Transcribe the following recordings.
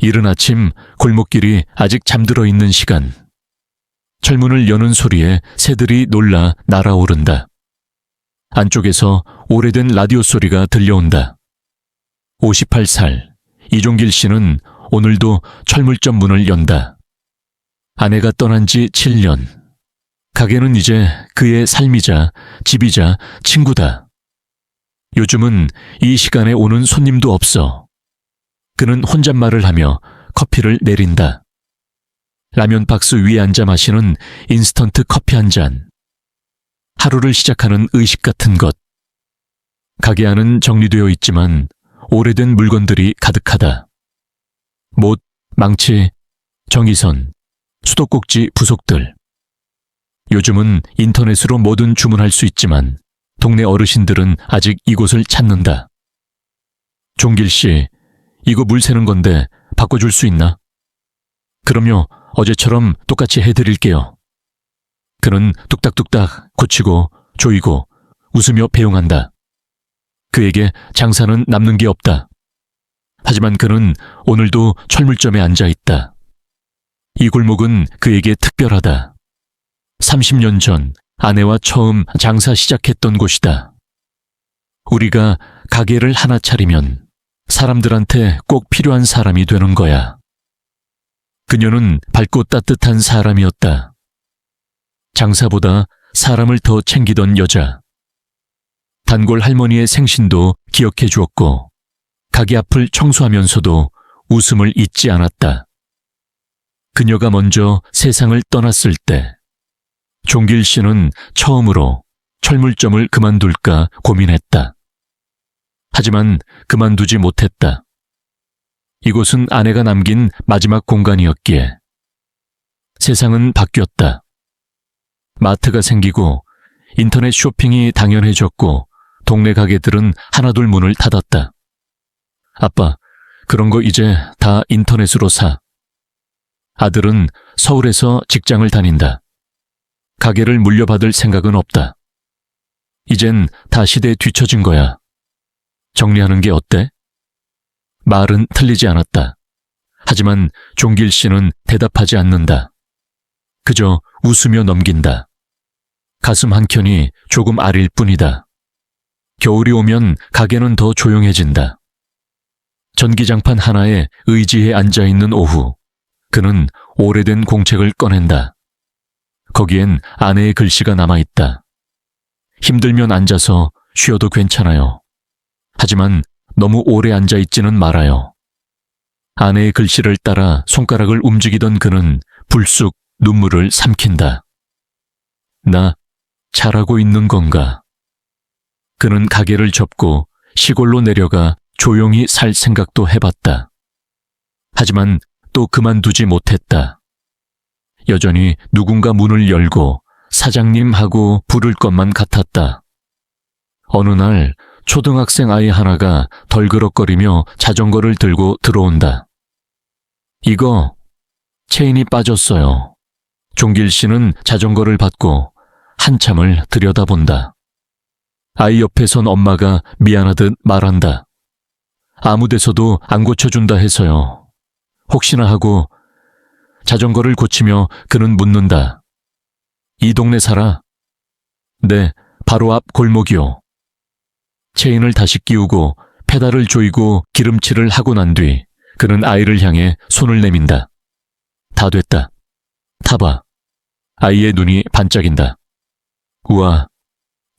이른 아침 골목길이 아직 잠들어 있는 시간. 철문을 여는 소리에 새들이 놀라 날아오른다. 안쪽에서 오래된 라디오 소리가 들려온다. 58살 이종길 씨는 오늘도 철물점 문을 연다. 아내가 떠난 지 7년. 가게는 이제 그의 삶이자 집이자 친구다. 요즘은 이 시간에 오는 손님도 없어. 그는 혼잣말을 하며 커피를 내린다. 라면 박스 위에 앉아 마시는 인스턴트 커피 한 잔. 하루를 시작하는 의식 같은 것. 가게 안은 정리되어 있지만 오래된 물건들이 가득하다. 못, 망치, 정의선, 수도꼭지 부속들. 요즘은 인터넷으로 뭐든 주문할 수 있지만 동네 어르신들은 아직 이곳을 찾는다. 종길 씨, 이거 물 새는 건데 바꿔줄 수 있나? 그럼요, 어제처럼 똑같이 해드릴게요. 그는 뚝딱뚝딱 고치고 조이고 웃으며 배웅한다. 그에게 장사는 남는 게 없다. 하지만 그는 오늘도 철물점에 앉아 있다. 이 골목은 그에게 특별하다. 30년 전 아내와 처음 장사 시작했던 곳이다. 우리가 가게를 하나 차리면 사람들한테 꼭 필요한 사람이 되는 거야. 그녀는 밝고 따뜻한 사람이었다. 장사보다 사람을 더 챙기던 여자. 단골 할머니의 생신도 기억해 주었고 가게 앞을 청소하면서도 웃음을 잊지 않았다. 그녀가 먼저 세상을 떠났을 때 종길 씨는 처음으로 철물점을 그만둘까 고민했다. 하지만 그만두지 못했다. 이곳은 아내가 남긴 마지막 공간이었기에. 세상은 바뀌었다. 마트가 생기고 인터넷 쇼핑이 당연해졌고 동네 가게들은 하나둘 문을 닫았다. 아빠, 그런 거 이제 다 인터넷으로 사. 아들은 서울에서 직장을 다닌다. 가게를 물려받을 생각은 없다. 이젠 다 시대에 뒤처진 거야. 정리하는 게 어때? 말은 틀리지 않았다. 하지만 종길 씨는 대답하지 않는다. 그저 웃으며 넘긴다. 가슴 한켠이 조금 아릴 뿐이다. 겨울이 오면 가게는 더 조용해진다. 전기장판 하나에 의지해 앉아있는 오후, 그는 오래된 공책을 꺼낸다. 거기엔 아내의 글씨가 남아있다. 힘들면 앉아서 쉬어도 괜찮아요. 하지만 너무 오래 앉아있지는 말아요. 아내의 글씨를 따라 손가락을 움직이던 그는 불쑥 눈물을 삼킨다. 나 잘하고 있는 건가? 그는 가게를 접고 시골로 내려가 조용히 살 생각도 해봤다. 하지만 또 그만두지 못했다. 여전히 누군가 문을 열고 사장님 하고 부를 것만 같았다. 어느 날 초등학생 아이 하나가 덜그럭거리며 자전거를 들고 들어온다. 이거 체인이 빠졌어요. 종길 씨는 자전거를 받고 한참을 들여다본다. 아이 옆에 선 엄마가 미안하듯 말한다. 아무 데서도 안 고쳐준다 해서요. 혹시나 하고 자전거를 고치며 그는 묻는다. 이 동네 살아? 네, 바로 앞 골목이요. 체인을 다시 끼우고 페달을 조이고 기름칠을 하고 난 뒤 그는 아이를 향해 손을 내민다. 다 됐다. 타봐. 아이의 눈이 반짝인다. 우와,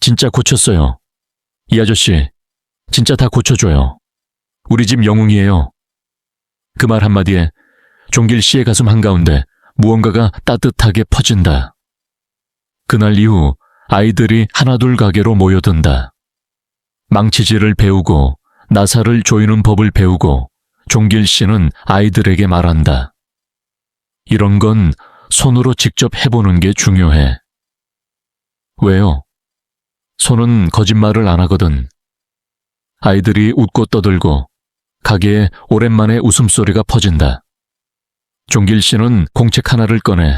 진짜 고쳤어요. 이 아저씨, 진짜 다 고쳐줘요. 우리 집 영웅이에요. 그 말 한마디에 종길 씨의 가슴 한가운데 무언가가 따뜻하게 퍼진다. 그날 이후 아이들이 하나둘 가게로 모여든다. 망치질을 배우고 나사를 조이는 법을 배우고 종길 씨는 아이들에게 말한다. 이런 건 손으로 직접 해보는 게 중요해. 왜요? 손은 거짓말을 안 하거든. 아이들이 웃고 떠들고 가게에 오랜만에 웃음소리가 퍼진다. 종길 씨는 공책 하나를 꺼내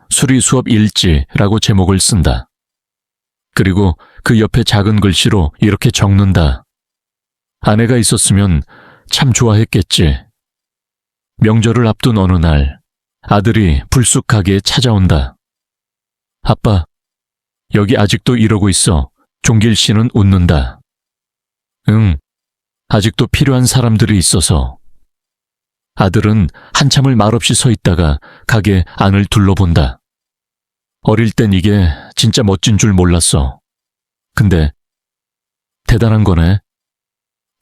수리수업 일지라고 제목을 쓴다. 그리고 그 옆에 작은 글씨로 이렇게 적는다. 아내가 있었으면 참 좋아했겠지. 명절을 앞둔 어느 날 아들이 불쑥 가게에 찾아온다. 아빠, 여기 아직도 이러고 있어. 종길 씨는 웃는다. 응, 아직도 필요한 사람들이 있어서. 아들은 한참을 말없이 서 있다가 가게 안을 둘러본다. 어릴 땐 이게 진짜 멋진 줄 몰랐어. 근데 대단한 거네.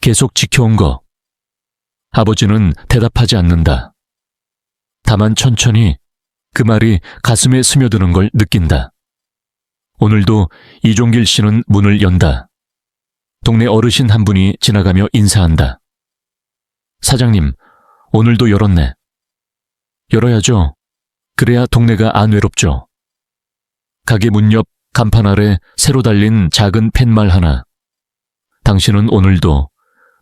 계속 지켜온 거. 아버지는 대답하지 않는다. 다만 천천히 그 말이 가슴에 스며드는 걸 느낀다. 오늘도 이종길 씨는 문을 연다. 동네 어르신 한 분이 지나가며 인사한다. 사장님, 오늘도 열었네. 열어야죠. 그래야 동네가 안 외롭죠. 가게 문 옆 간판 아래 새로 달린 작은 팻말 하나. 당신은 오늘도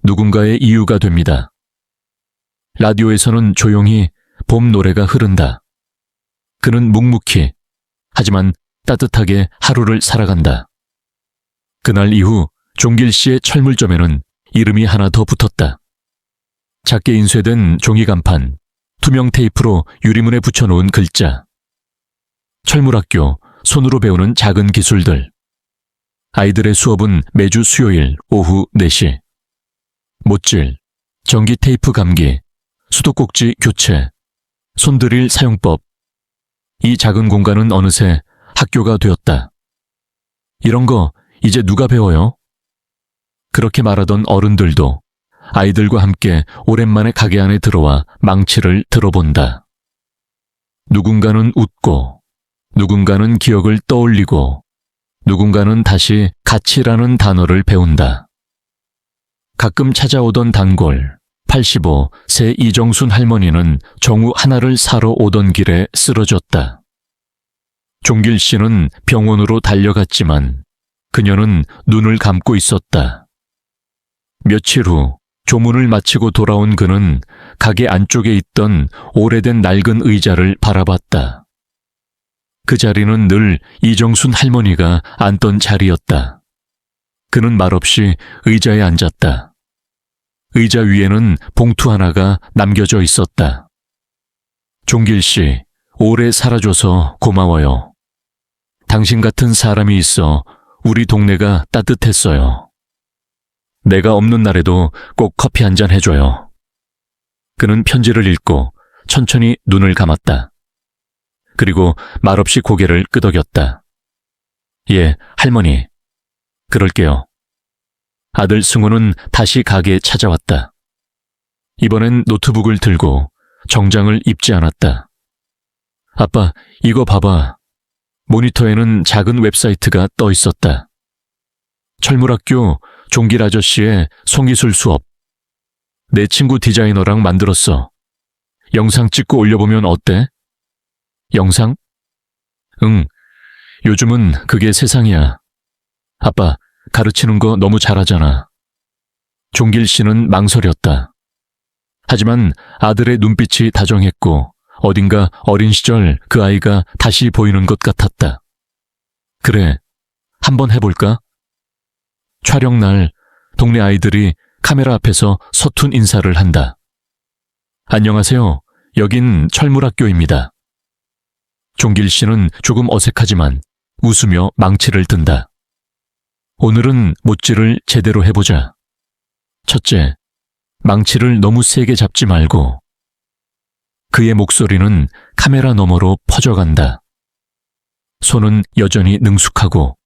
누군가의 이유가 됩니다. 라디오에서는 조용히 봄 노래가 흐른다. 그는 묵묵히, 하지만 따뜻하게 하루를 살아간다. 그날 이후 종길 씨의 철물점에는 이름이 하나 더 붙었다. 작게 인쇄된 종이 간판, 투명 테이프로 유리문에 붙여놓은 글자. 철물학교, 손으로 배우는 작은 기술들. 아이들의 수업은 매주 수요일 오후 4시. 못질, 전기 테이프 감기, 수도꼭지 교체, 손드릴 사용법. 이 작은 공간은 어느새 학교가 되었다. 이런 거 이제 누가 배워요? 그렇게 말하던 어른들도 아이들과 함께 오랜만에 가게 안에 들어와 망치를 들어본다. 누군가는 웃고, 누군가는 기억을 떠올리고, 누군가는 다시 가치라는 단어를 배운다. 가끔 찾아오던 단골, 85, 새 이정순 할머니는 정우 하나를 사러 오던 길에 쓰러졌다. 종길 씨는 병원으로 달려갔지만 그녀는 눈을 감고 있었다. 며칠 후 조문을 마치고 돌아온 그는 가게 안쪽에 있던 오래된 낡은 의자를 바라봤다. 그 자리는 늘 이정순 할머니가 앉던 자리였다. 그는 말없이 의자에 앉았다. 의자 위에는 봉투 하나가 남겨져 있었다. 종길 씨, 오래 살아줘서 고마워요. 당신 같은 사람이 있어 우리 동네가 따뜻했어요. 내가 없는 날에도 꼭 커피 한 잔 해줘요. 그는 편지를 읽고 천천히 눈을 감았다. 그리고 말없이 고개를 끄덕였다. 예, 할머니. 그럴게요. 아들 승우는 다시 가게에 찾아왔다. 이번엔 노트북을 들고 정장을 입지 않았다. 아빠, 이거 봐봐. 모니터에는 작은 웹사이트가 떠 있었다. 철물학교 종길 아저씨의 송이술 수업. 내 친구 디자이너랑 만들었어. 영상 찍고 올려보면 어때? 영상? 응, 요즘은 그게 세상이야. 아빠, 가르치는 거 너무 잘하잖아. 종길 씨는 망설였다. 하지만 아들의 눈빛이 다정했고 어딘가 어린 시절 그 아이가 다시 보이는 것 같았다. 그래, 한번 해볼까? 촬영 날 동네 아이들이 카메라 앞에서 서툰 인사를 한다. 안녕하세요. 여긴 철물학교입니다. 종길 씨는 조금 어색하지만 웃으며 망치를 든다. 오늘은 못질을 제대로 해보자. 첫째, 망치를 너무 세게 잡지 말고. 그의 목소리는 카메라 너머로 퍼져간다. 손은 여전히 능숙하고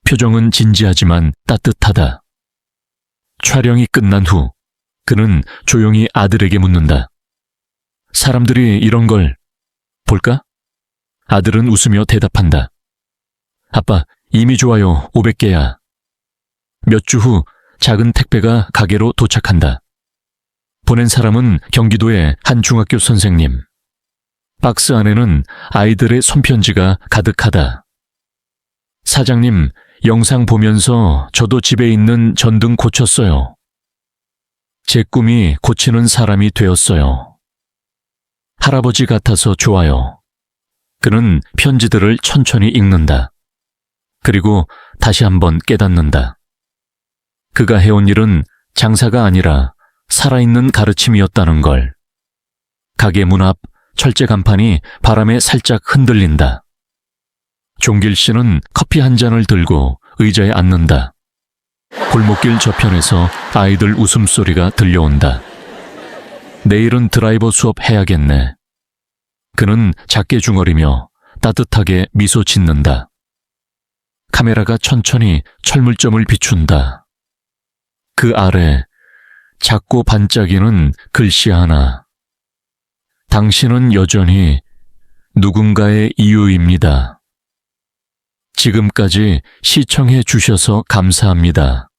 표정은 진지하지만 따뜻하다. 촬영이 끝난 후 그는 조용히 아들에게 묻는다. 사람들이 이런 걸 볼까? 아들은 웃으며 대답한다. 아빠, 이미 좋아요 500개야. 몇 주 후 작은 택배가 가게로 도착한다. 보낸 사람은 경기도의 한 중학교 선생님. 박스 안에는 아이들의 손편지가 가득하다. 사장님, 영상 보면서 저도 집에 있는 전등 고쳤어요. 제 꿈이 고치는 사람이 되었어요. 할아버지 같아서 좋아요. 그는 편지들을 천천히 읽는다. 그리고 다시 한번 깨닫는다. 그가 해온 일은 장사가 아니라 살아있는 가르침이었다는 걸. 가게 문 앞 철제 간판이 바람에 살짝 흔들린다. 종길 씨는 커피 한 잔을 들고 의자에 앉는다. 골목길 저편에서 아이들 웃음소리가 들려온다. 내일은 드라이버 수업 해야겠네. 그는 작게 중얼이며 따뜻하게 미소 짓는다. 카메라가 천천히 철물점을 비춘다. 그 아래 작고 반짝이는 글씨 하나. 당신은 여전히 누군가의 이유입니다. 지금까지 시청해 주셔서 감사합니다.